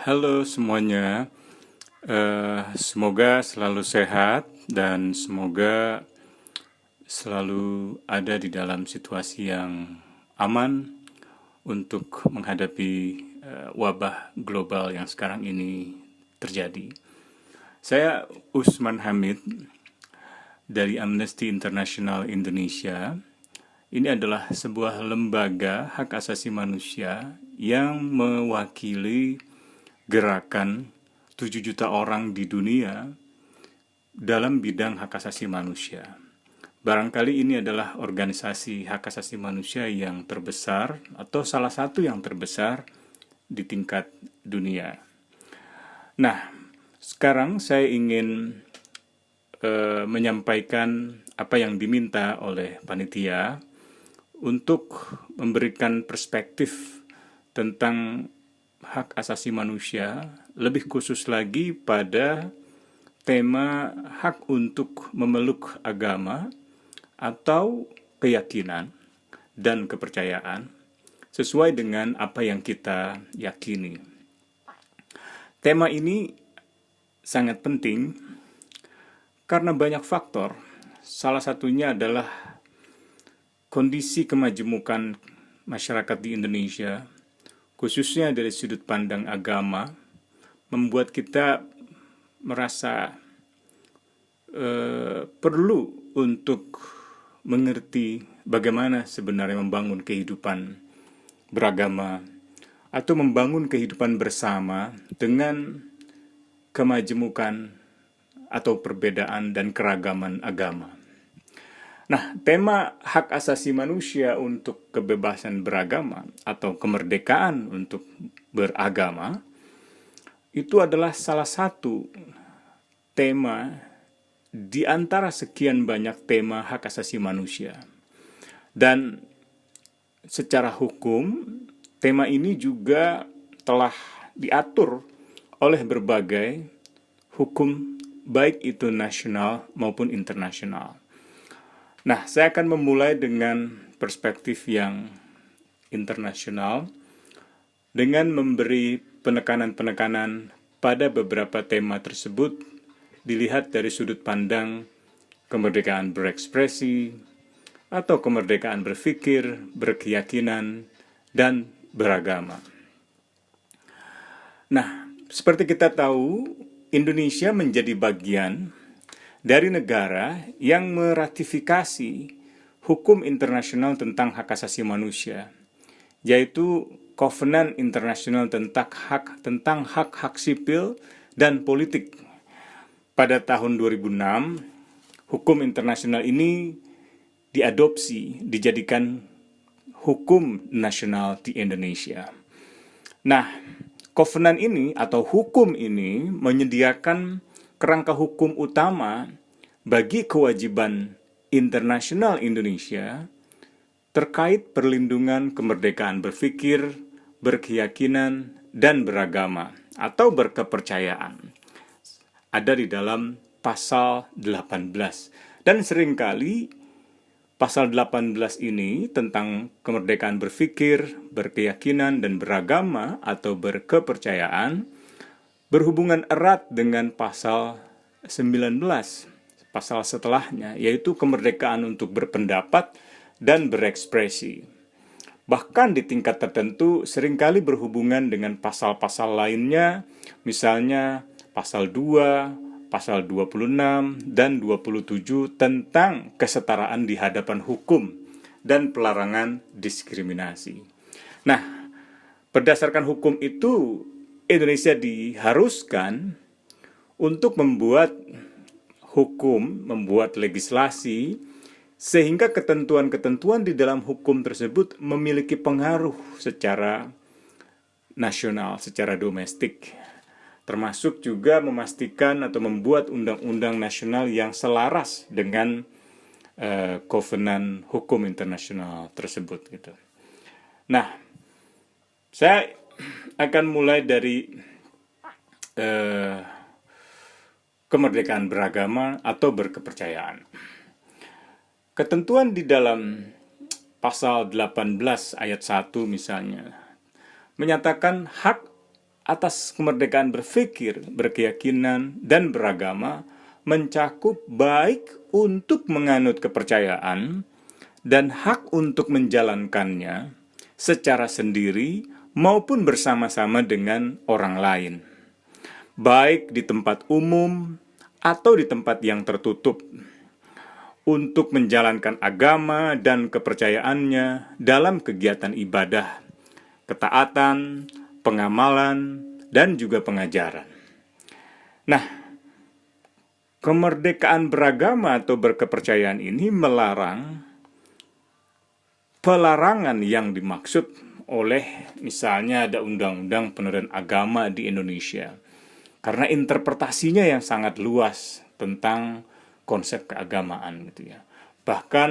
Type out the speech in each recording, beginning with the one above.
Halo semuanya, semoga selalu sehat dan semoga selalu ada di dalam situasi yang aman untuk menghadapi wabah global yang sekarang ini terjadi. Saya Usman Hamid dari Amnesty International Indonesia. Ini adalah sebuah lembaga hak asasi manusia yang mewakili gerakan 7 juta orang di dunia dalam bidang hak asasi manusia. Barangkali ini adalah organisasi hak asasi manusia yang terbesar atau salah satu yang terbesar di tingkat dunia. Nah, sekarang saya ingin menyampaikan apa yang diminta oleh panitia untuk memberikan perspektif tentang hak asasi manusia, lebih khusus lagi pada tema hak untuk memeluk agama atau keyakinan dan kepercayaan sesuai dengan apa yang kita yakini. Tema ini sangat penting karena banyak faktor. Salah satunya adalah kondisi kemajemukan masyarakat di Indonesia, khususnya dari sudut pandang agama, membuat kita merasa perlu untuk mengerti bagaimana sebenarnya membangun kehidupan beragama atau membangun kehidupan bersama dengan kemajemukan atau perbedaan dan keragaman agama. Nah, tema hak asasi manusia untuk kebebasan beragama atau kemerdekaan untuk beragama itu adalah salah satu tema di antara sekian banyak tema hak asasi manusia. Dan secara hukum, tema ini juga telah diatur oleh berbagai hukum baik itu nasional maupun internasional. Nah, saya akan memulai dengan perspektif yang internasional dengan memberi penekanan-penekanan pada beberapa tema tersebut dilihat dari sudut pandang kemerdekaan berekspresi atau kemerdekaan berpikir, berkeyakinan, dan beragama. Nah, seperti kita tahu, Indonesia menjadi bagian dari negara yang meratifikasi hukum internasional tentang hak asasi manusia, yaitu Covenant Internasional tentang hak sipil dan politik. Pada tahun 2006, hukum internasional ini diadopsi, dijadikan hukum nasional di Indonesia. Nah, Covenant ini atau hukum ini menyediakan kerangka hukum utama bagi kewajiban internasional Indonesia terkait perlindungan kemerdekaan berpikir, berkeyakinan, dan beragama atau berkepercayaan. Ada di dalam pasal 18. Dan seringkali pasal 18 ini tentang kemerdekaan berpikir, berkeyakinan, dan beragama atau berkepercayaan berhubungan erat dengan pasal 19, pasal setelahnya, yaitu kemerdekaan untuk berpendapat dan berekspresi. Bahkan di tingkat tertentu seringkali berhubungan dengan pasal-pasal lainnya, misalnya pasal 2, pasal 26, dan 27 tentang kesetaraan di hadapan hukum dan pelarangan diskriminasi. Nah, berdasarkan hukum itu, Indonesia diharuskan untuk membuat hukum, membuat legislasi, sehingga ketentuan-ketentuan di dalam hukum tersebut memiliki pengaruh secara nasional, secara domestik, termasuk juga memastikan atau membuat undang-undang nasional yang selaras dengan kovenan hukum internasional tersebut gitu. Nah, saya akan mulai dari kemerdekaan beragama atau berkepercayaan. Ketentuan di dalam pasal 18 ayat 1 misalnya menyatakan hak atas kemerdekaan berpikir, berkeyakinan, dan beragama mencakup baik untuk menganut kepercayaan dan hak untuk menjalankannya secara sendiri maupun bersama-sama dengan orang lain, baik di tempat umum atau di tempat yang tertutup, untuk menjalankan agama dan kepercayaannya dalam kegiatan ibadah, ketaatan, pengamalan, dan juga pengajaran. Nah, kemerdekaan beragama atau berkepercayaan ini melarang pelarangan yang dimaksud oleh misalnya ada undang-undang penodaan agama di Indonesia. Karena interpretasinya yang sangat luas tentang konsep keagamaan gitu ya. Bahkan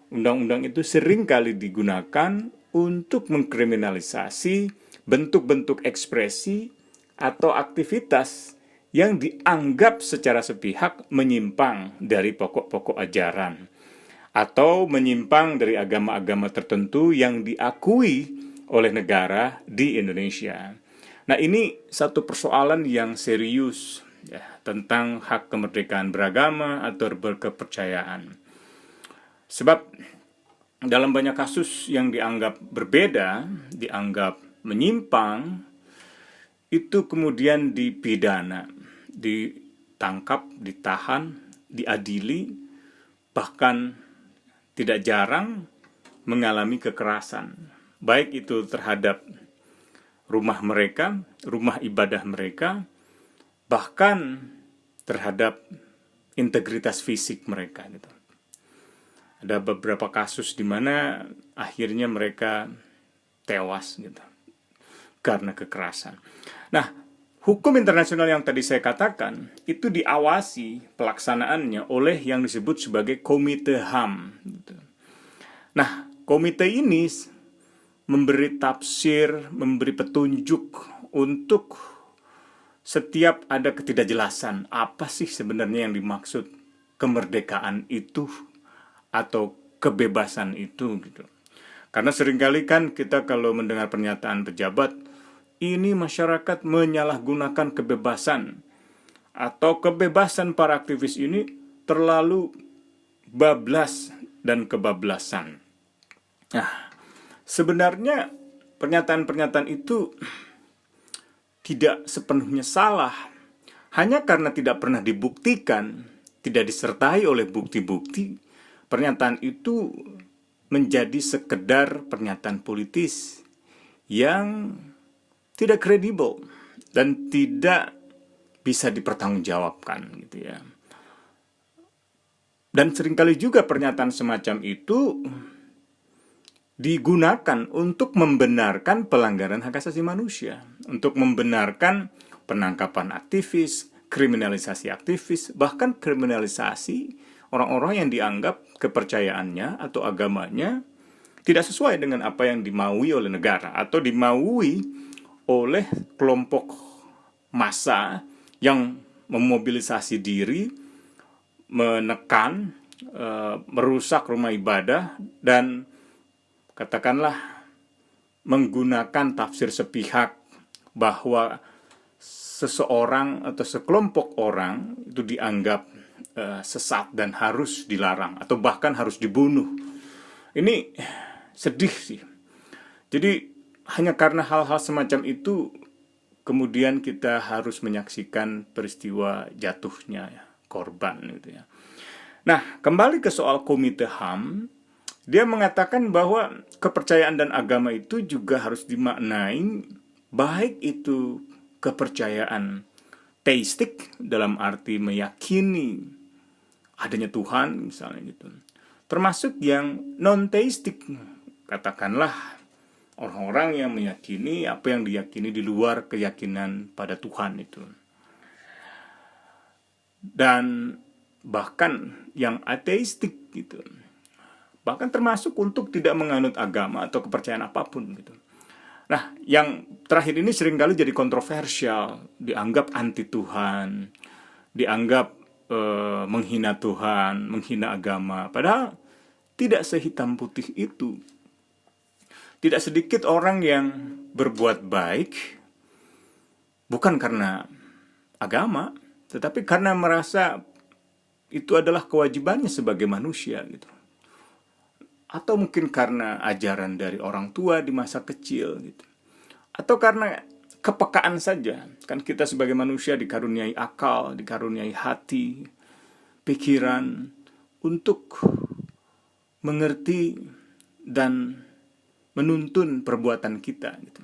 undang-undang itu sering kali digunakan untuk mengkriminalisasi bentuk-bentuk ekspresi atau aktivitas yang dianggap secara sepihak menyimpang dari pokok-pokok ajaran atau menyimpang dari agama-agama tertentu yang diakui oleh negara di Indonesia. Nah, ini satu persoalan yang serius ya, tentang hak kemerdekaan beragama atau berkepercayaan. Sebab dalam banyak kasus yang dianggap berbeda, dianggap menyimpang, itu kemudian dipidana, ditangkap, ditahan, diadili, bahkan tidak jarang mengalami kekerasan, baik itu terhadap rumah mereka, rumah ibadah mereka, bahkan terhadap integritas fisik mereka gitu. Ada beberapa kasus di mana akhirnya mereka tewas gitu karena kekerasan. Nah, hukum internasional yang tadi saya katakan itu diawasi pelaksanaannya oleh yang disebut sebagai Komite HAM gitu. Nah, komite ini memberi tafsir, memberi petunjuk untuk setiap ada ketidakjelasan apa sih sebenarnya yang dimaksud kemerdekaan itu atau kebebasan itu gitu. Karena seringkali kan kita kalau mendengar pernyataan pejabat, ini masyarakat menyalahgunakan kebebasan atau kebebasan para aktivis ini terlalu bablas dan kebablasan. Nah, sebenarnya pernyataan-pernyataan itu tidak sepenuhnya salah, hanya karena tidak pernah dibuktikan, tidak disertai oleh bukti-bukti. Pernyataan itu menjadi sekedar pernyataan politis yang tidak kredibel dan tidak bisa dipertanggungjawabkan gitu ya. Dan seringkali juga pernyataan semacam itu digunakan untuk membenarkan pelanggaran hak asasi manusia, untuk membenarkan penangkapan aktivis, kriminalisasi aktivis, bahkan kriminalisasi orang-orang yang dianggap kepercayaannya atau agamanya tidak sesuai dengan apa yang dimaui oleh negara atau dimaui oleh kelompok massa yang memobilisasi diri, menekan, merusak rumah ibadah, dan katakanlah menggunakan tafsir sepihak bahwa seseorang atau sekelompok orang itu dianggap sesat dan harus dilarang atau bahkan harus dibunuh. Ini sedih sih. Jadi hanya karena hal-hal semacam itu kemudian kita harus menyaksikan peristiwa jatuhnya korban gitu ya. Nah, kembali ke soal Komite HAM, dia mengatakan bahwa kepercayaan dan agama itu juga harus dimaknai baik itu kepercayaan teistik dalam arti meyakini adanya Tuhan misalnya gitu. Termasuk yang non-teistik, katakanlah orang-orang yang meyakini apa yang diyakini di luar keyakinan pada Tuhan itu. Dan bahkan yang ateistik gitu. Bahkan termasuk untuk tidak menganut agama atau kepercayaan apapun gitu. Nah, yang terakhir ini seringkali jadi kontroversial, dianggap anti Tuhan, dianggap menghina Tuhan, menghina agama. Padahal tidak sehitam putih itu. Tidak sedikit orang yang berbuat baik bukan karena agama, tetapi karena merasa itu adalah kewajibannya sebagai manusia gitu. Atau mungkin karena ajaran dari orang tua di masa kecil gitu. Atau karena kepekaan saja. Kan kita sebagai manusia dikaruniai akal, dikaruniai hati, pikiran untuk mengerti dan menuntun perbuatan kita gitu.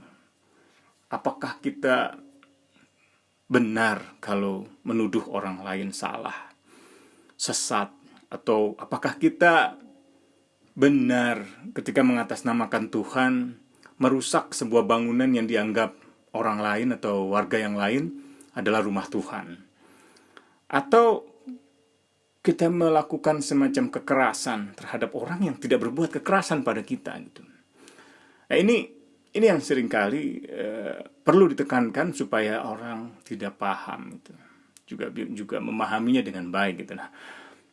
Apakah kita benar kalau menuduh orang lain salah, sesat, atau apakah kita benar ketika mengatasnamakan Tuhan, merusak sebuah bangunan yang dianggap orang lain atau warga yang lain adalah rumah Tuhan. Atau kita melakukan semacam kekerasan terhadap orang yang tidak berbuat kekerasan pada kita gitu. Nah, ini yang seringkali perlu ditekankan supaya orang tidak paham gitu. Juga memahaminya dengan baik gitu. Nah,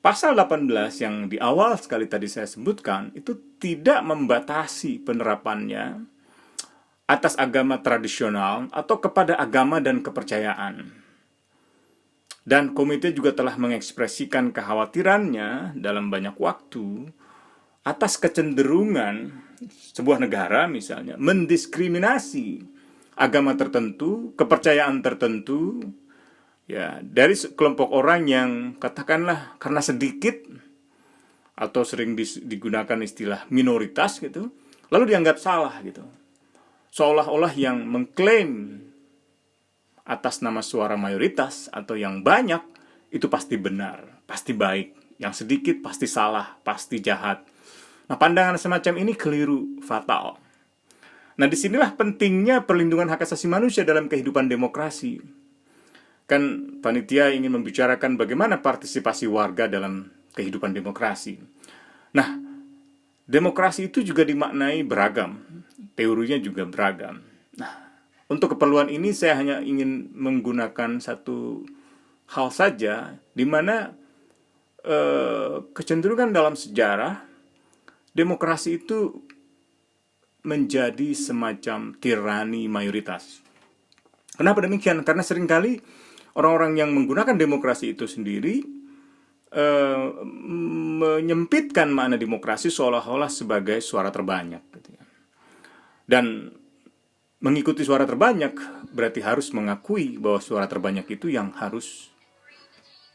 pasal 18 yang di awal sekali tadi saya sebutkan itu tidak membatasi penerapannya atas agama tradisional atau kepada agama dan kepercayaan. Dan komite juga telah mengekspresikan kekhawatirannya dalam banyak waktu atas kecenderungan sebuah negara misalnya mendiskriminasi agama tertentu, kepercayaan tertentu, ya, dari kelompok orang yang katakanlah karena sedikit atau sering digunakan istilah minoritas gitu, lalu dianggap salah gitu. Seolah-olah yang mengklaim atas nama suara mayoritas atau yang banyak itu pasti benar, pasti baik, yang sedikit pasti salah, pasti jahat. Nah, pandangan semacam ini keliru, fatal. Nah, disinilah pentingnya perlindungan hak asasi manusia dalam kehidupan demokrasi. Kan panitia ingin membicarakan bagaimana partisipasi warga dalam kehidupan demokrasi. Nah, demokrasi itu juga dimaknai beragam, teorinya juga beragam. Nah, untuk keperluan ini saya hanya ingin menggunakan satu hal saja, di mana kecenderungan dalam sejarah demokrasi itu menjadi semacam tirani mayoritas. Kenapa demikian? Karena seringkali orang-orang yang menggunakan demokrasi itu sendiri menyempitkan makna demokrasi seolah-olah sebagai suara terbanyak gitu ya. Dan mengikuti suara terbanyak berarti harus mengakui bahwa suara terbanyak itu yang harus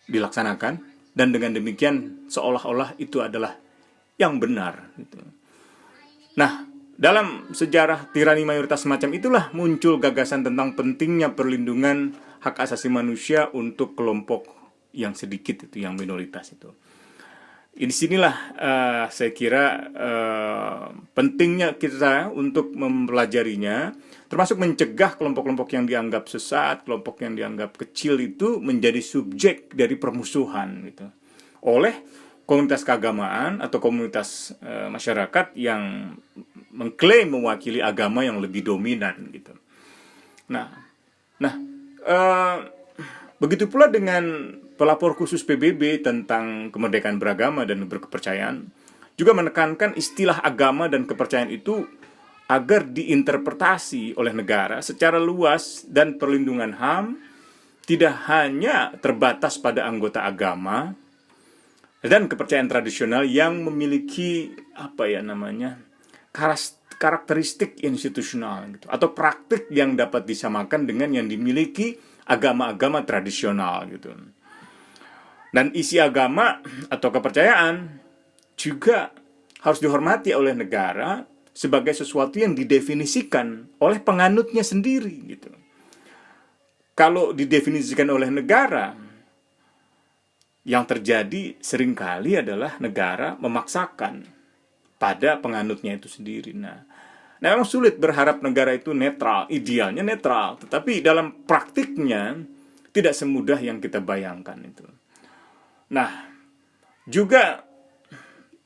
dilaksanakan, dan dengan demikian seolah-olah itu adalah yang benar gitu. Nah, dalam sejarah tirani mayoritas semacam itulah muncul gagasan tentang pentingnya perlindungan hak asasi manusia untuk kelompok yang sedikit itu, yang minoritas itu. Di sinilah saya kira pentingnya kita untuk mempelajarinya, termasuk mencegah kelompok-kelompok yang dianggap sesat, kelompok yang dianggap kecil itu menjadi subjek dari permusuhan gitu, oleh komunitas keagamaan atau komunitas masyarakat yang mengklaim mewakili agama yang lebih dominan gitu. Nah, begitu pula dengan pelapor khusus PBB tentang kemerdekaan beragama dan berkepercayaan juga menekankan istilah agama dan kepercayaan itu agar diinterpretasi oleh negara secara luas, dan perlindungan HAM tidak hanya terbatas pada anggota agama dan kepercayaan tradisional yang memiliki karakteristik institusional gitu, atau praktik yang dapat disamakan dengan yang dimiliki agama-agama tradisional gitu. Dan isi agama atau kepercayaan juga harus dihormati oleh negara sebagai sesuatu yang didefinisikan oleh penganutnya sendiri gitu. Kalau didefinisikan oleh negara, yang terjadi seringkali adalah negara memaksakan pada penganutnya itu sendiri. Nah, memang sulit berharap negara itu netral, idealnya netral, tetapi dalam praktiknya tidak semudah yang kita bayangkan itu. Nah, juga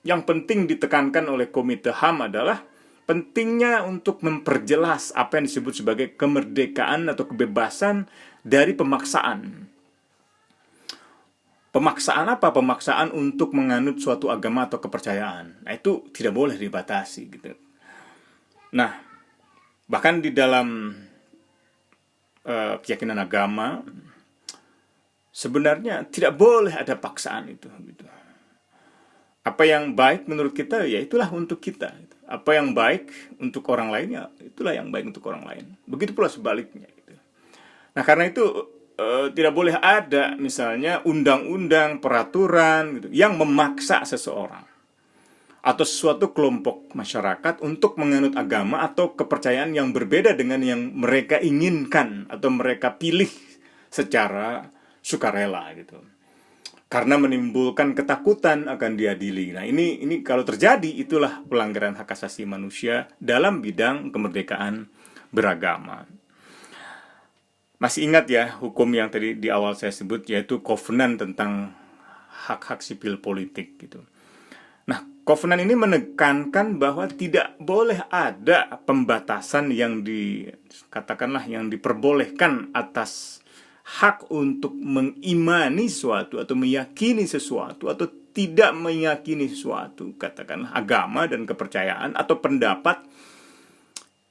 yang penting ditekankan oleh Komite HAM adalah pentingnya untuk memperjelas apa yang disebut sebagai kemerdekaan atau kebebasan dari pemaksaan. Pemaksaan apa? Pemaksaan untuk menganut suatu agama atau kepercayaan. Nah, itu tidak boleh dibatasi gitu. Nah, bahkan di dalam keyakinan agama, sebenarnya tidak boleh ada paksaan itu. Gitu. Apa yang baik menurut kita, ya itulah untuk kita. Apa yang baik untuk orang lain, ya itulah yang baik untuk orang lain. Begitu pula sebaliknya. Gitu. Nah, karena itu tidak boleh ada misalnya undang-undang, peraturan gitu, yang memaksa seseorang atau suatu kelompok masyarakat untuk menganut agama atau kepercayaan yang berbeda dengan yang mereka inginkan atau mereka pilih secara sukarela gitu. Karena menimbulkan ketakutan akan diadili. Nah, ini kalau terjadi, itulah pelanggaran hak asasi manusia dalam bidang kemerdekaan beragama. Masih ingat ya hukum yang tadi di awal saya sebut, yaitu Covenant tentang hak-hak sipil politik gitu. Nah, Covenant ini menekankan bahwa tidak boleh ada pembatasan yang katakanlah yang diperbolehkan atas hak untuk mengimani sesuatu atau meyakini sesuatu atau tidak meyakini sesuatu, katakanlah agama dan kepercayaan atau pendapat,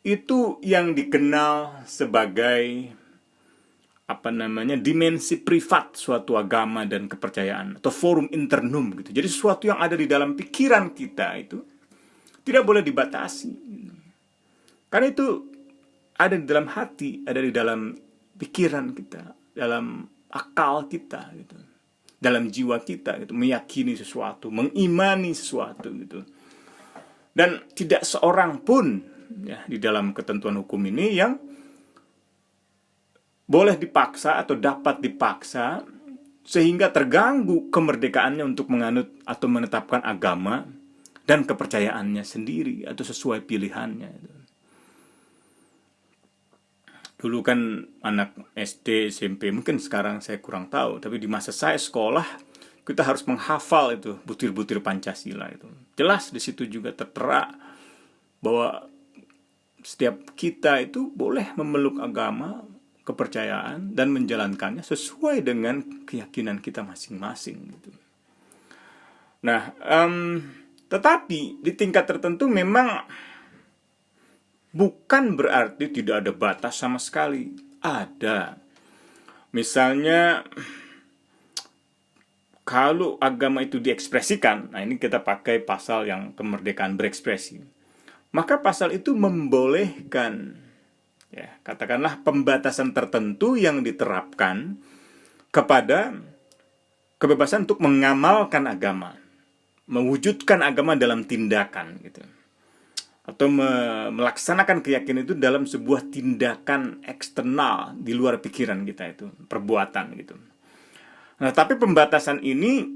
itu yang dikenal sebagai dimensi privat suatu agama dan kepercayaan atau forum internum gitu. Jadi sesuatu yang ada di dalam pikiran kita itu tidak boleh dibatasi. Karena itu ada di dalam hati, ada di dalam pikiran kita, dalam akal kita gitu. Dalam jiwa kita gitu, meyakini sesuatu, mengimani sesuatu gitu. Dan tidak seorang pun ya di dalam ketentuan hukum ini yang boleh dipaksa atau dapat dipaksa sehingga terganggu kemerdekaannya untuk menganut atau menetapkan agama dan kepercayaannya sendiri atau sesuai pilihannya. Dulu kan anak SD, SMP, mungkin sekarang saya kurang tahu, tapi di masa saya sekolah kita harus menghafal itu butir-butir Pancasila itu. Jelas di situ juga tertera bahwa setiap kita itu boleh memeluk agama, kepercayaan dan menjalankannya sesuai dengan keyakinan kita masing-masing gitu. Nah, tetapi di tingkat tertentu memang bukan berarti tidak ada batas sama sekali. Ada. Misalnya kalau agama itu diekspresikan, nah ini kita pakai pasal yang kemerdekaan berekspresi. Maka pasal itu membolehkan ya, katakanlah pembatasan tertentu yang diterapkan kepada kebebasan untuk mengamalkan agama, mewujudkan agama dalam tindakan gitu. Atau melaksanakan keyakinan itu dalam sebuah tindakan eksternal di luar pikiran kita itu, perbuatan gitu. Nah, tapi pembatasan ini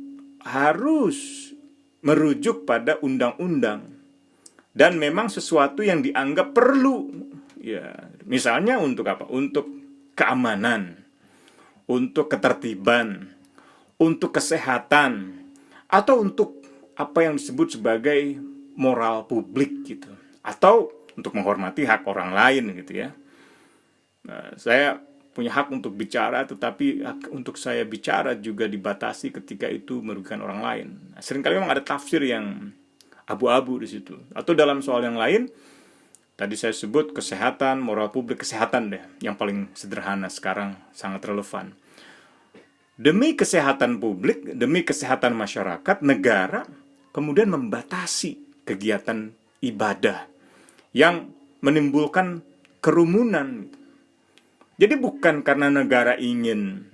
harus merujuk pada undang-undang dan memang sesuatu yang dianggap perlu. Ya, misalnya untuk apa? Untuk keamanan, untuk ketertiban, untuk kesehatan, atau untuk apa yang disebut sebagai moral publik gitu, atau untuk menghormati hak orang lain gitu ya. Nah, saya punya hak untuk bicara, tetapi hak untuk saya bicara juga dibatasi ketika itu merugikan orang lain. Nah, seringkali memang ada tafsir yang abu-abu di situ. Atau dalam soal yang lain, tadi saya sebut kesehatan, moral publik, kesehatan deh, yang paling sederhana sekarang sangat relevan. Demi kesehatan publik, demi kesehatan masyarakat, negara kemudian membatasi kegiatan ibadah yang menimbulkan kerumunan. Jadi bukan karena negara ingin,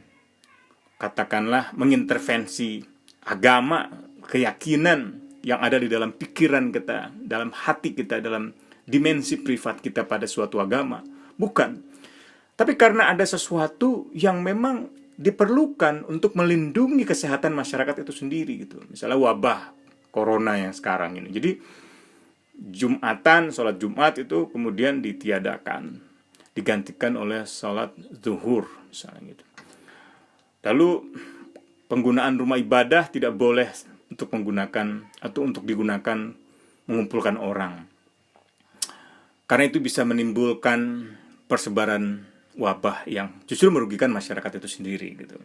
katakanlah, mengintervensi agama, keyakinan yang ada di dalam pikiran kita, dalam hati kita, dalam dimensi privat kita pada suatu agama. Bukan. Tapi karena ada sesuatu yang memang diperlukan untuk melindungi kesehatan masyarakat itu sendiri gitu. Misalnya wabah corona yang sekarang ini. Jadi Jumatan, sholat Jumat itu kemudian ditiadakan, digantikan oleh sholat zuhur misalnya gitu. Lalu penggunaan rumah ibadah tidak boleh untuk menggunakan atau untuk digunakan mengumpulkan orang. Karena itu bisa menimbulkan persebaran wabah yang justru merugikan masyarakat itu sendiri gitu.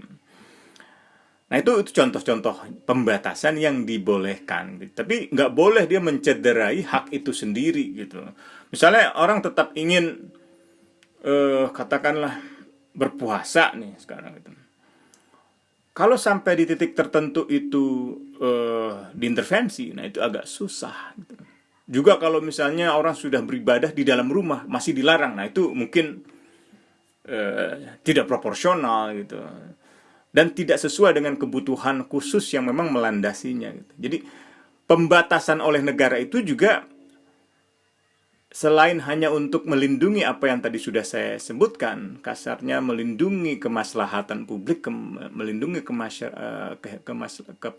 Nah itu contoh-contoh pembatasan yang dibolehkan gitu. Tapi nggak boleh dia mencederai hak itu sendiri gitu. Misalnya orang tetap ingin katakanlah berpuasa nih sekarang gitu. Kalau sampai di titik tertentu itu diintervensi, nah itu agak susah gitu. Juga kalau misalnya orang sudah beribadah di dalam rumah masih dilarang, nah itu mungkin tidak proporsional gitu, dan tidak sesuai dengan kebutuhan khusus yang memang melandasinya gitu. Jadi pembatasan oleh negara itu juga selain hanya untuk melindungi apa yang tadi sudah saya sebutkan, kasarnya melindungi kemaslahatan publik, melindungi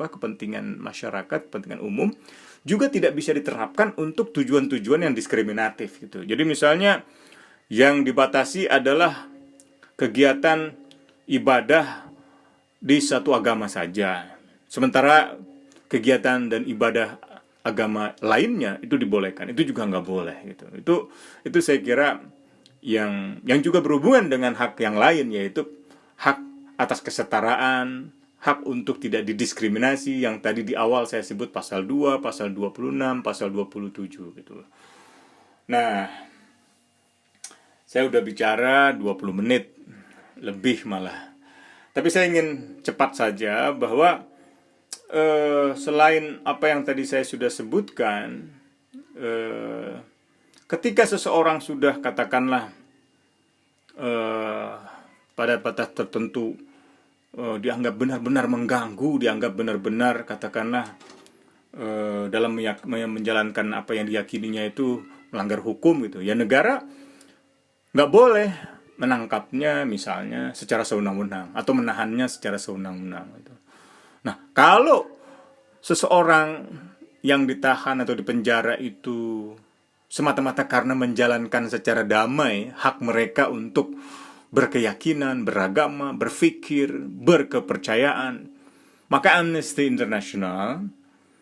kepentingan masyarakat, kepentingan umum, juga tidak bisa diterapkan untuk tujuan-tujuan yang diskriminatif gitu. Jadi misalnya yang dibatasi adalah kegiatan ibadah di satu agama saja, sementara kegiatan dan ibadah agama lainnya itu dibolehkan, itu juga nggak boleh gitu. Itu saya kira yang juga berhubungan dengan hak yang lain, yaitu hak atas kesetaraan, hak untuk tidak didiskriminasi yang tadi di awal saya sebut pasal 2, pasal 26, pasal 27 gitu. Nah, saya udah bicara 20 menit lebih malah. Tapi saya ingin cepat saja bahwa selain apa yang tadi saya sudah sebutkan, ketika seseorang sudah katakanlah pada batas tertentu dianggap benar-benar mengganggu, dianggap benar-benar katakanlah dalam menjalankan apa yang diyakininya itu melanggar hukum gitu, ya negara nggak boleh menangkapnya misalnya secara sewenang-wenang atau menahannya secara sewenang-wenang gitu. Nah, kalau seseorang yang ditahan atau dipenjara itu semata-mata karena menjalankan secara damai hak mereka untuk berkeyakinan, beragama, berpikir, berkepercayaan, maka Amnesty International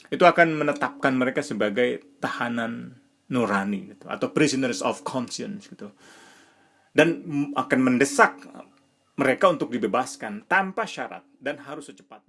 itu akan menetapkan mereka sebagai tahanan nurani gitu, atau prisoners of conscience gitu, dan akan mendesak mereka untuk dibebaskan tanpa syarat dan harus secepatnya.